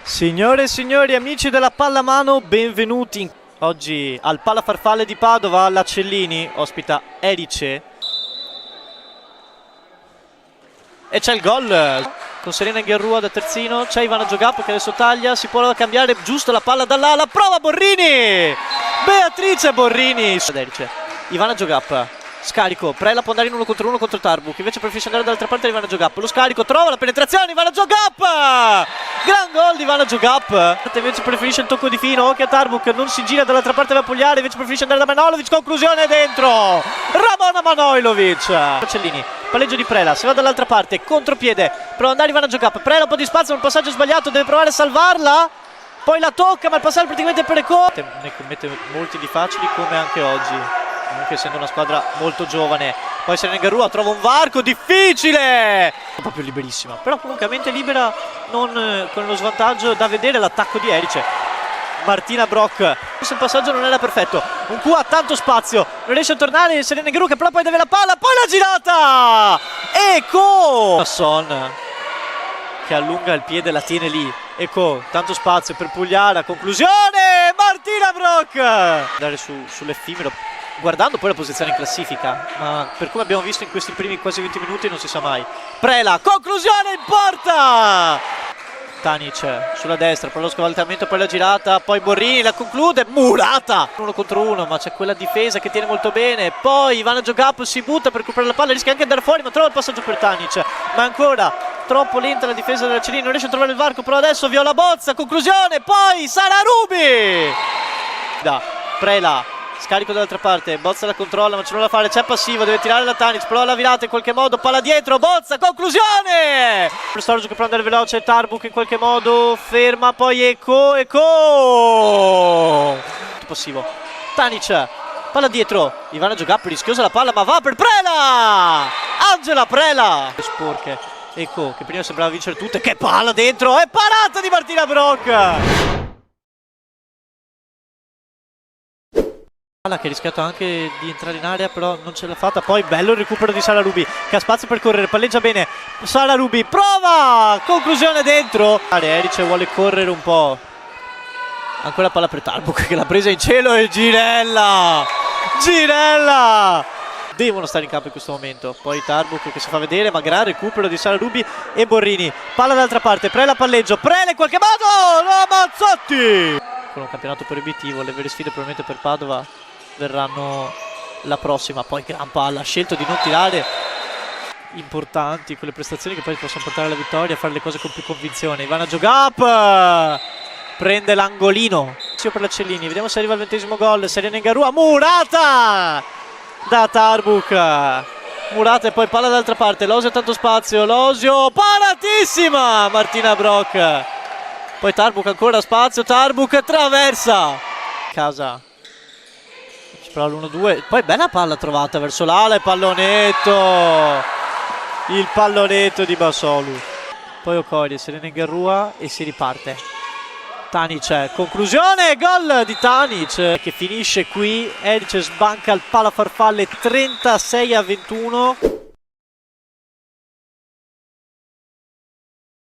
Signore e signori, amici della pallamano, benvenuti oggi al Palafarfalle di Padova. La Cellini ospita Erice e c'è il gol con Serena Gherrua da terzino. C'è Ivana Giogappo che adesso taglia, si può cambiare giusto la palla dall'ala, prova Borrini, Beatrice Borrini. Erice, Ivana Giogappo, scarico, Prela può andare in 1 contro Tarbuk, invece preferisce andare dall'altra parte di Ivana Giogappo. Lo scarico, trova la penetrazione, Ivana Giogappo! Gran gol di Ivana Giogappo. Invece preferisce il tocco di fino, occhio a Tarbuk, non si gira dall'altra parte da Pogliare, invece preferisce andare da Manojlovic, conclusione dentro! Ramona Manojlovic! Cellini, palleggio di Prela, si va dall'altra parte, contropiede, prova ad andare Ivana Giogappo, Prela un po' di spazio, un passaggio sbagliato, deve provare a salvarla, poi la tocca ma il passaggio praticamente precoce. Ne commette molti di facili come anche oggi, comunque essendo una squadra molto giovane. Poi Serena Gherrua trova un varco difficile, proprio liberissima, però comunque mente libera, non con lo svantaggio da vedere l'attacco di Erice. Martina Brock, il passaggio non era perfetto, un Q ha tanto spazio, non riesce a tornare Serena Gherrua che però poi deve la palla, poi la girata! Ecco! Son che allunga il piede, la tiene lì, ecco, tanto spazio per Pugliara, conclusione! Martina Brock! Andare sull'effimero, guardando poi la posizione in classifica, ma per come abbiamo visto in questi primi quasi 20 minuti non si sa mai. Prela, conclusione in porta! Tanic sulla destra, poi lo scavalcamento, poi la girata, poi Borrini la conclude, Murata! 1 contro 1, ma c'è quella difesa che tiene molto bene, poi Ivana Giogappo si butta per recuperare la palla, rischia anche di andare fuori, ma trova il passaggio per Tanic, ma ancora troppo lenta la difesa della Cellini, non riesce a trovare il varco, però adesso Viola Bozza, conclusione, poi Sara Rubi! Da Prela, scarico dall'altra parte, Bozza la controlla ma c'è nulla da fare, c'è passivo, deve tirare la Tanic, prova la virata in qualche modo, palla dietro, Bozza, conclusione! Storgio che prova ad andare veloce, Tarbuk in qualche modo ferma, poi Ecco! Passivo, Tanic, palla dietro, Ivana Giogappo rischiosa la palla ma va per Prela! Angela Prela! Sporche, Ecco che prima sembrava vincere tutte, che palla dentro, è parata di Martina Brock! Che ha rischiato anche di entrare in area però non ce l'ha fatta. Poi bello il recupero di Sara Rubi che ha spazio per correre, palleggia bene Sara Rubi, prova, conclusione dentro. Erice vuole correre un po', ancora palla per Tarbuk che l'ha presa in cielo e Girella devono stare in campo in questo momento. Poi Tarbuk che si fa vedere, ma gran recupero di Sara Rubi e Borrini, palla dall'altra parte, Prela palleggio, Prela in qualche modo, no, Mazzotti con un campionato proibitivo. Le vere sfide probabilmente per Padova verranno la prossima. Poi gran palla, ha scelto di non tirare importanti, quelle prestazioni che poi possono portare alla vittoria, a fare le cose con più convinzione. Ivana Giogappo prende l'angolino per la Cellini, vediamo se arriva il 20° gol. Serena Gherrua, Murata da Tarbuk, Murata e poi palla dall'altra parte, Losio ha tanto spazio, Losio paratissima, Martina Brock, poi Tarbuk ancora spazio, Tarbuk traversa casa, però l'1-2, poi bella palla trovata verso l'ala e il pallonetto di Basolu, poi Okorie, Serena Gherrua e si riparte. Tanic, conclusione, gol di Tanic che finisce qui. Erice sbanca il Palafarfalle 36-21.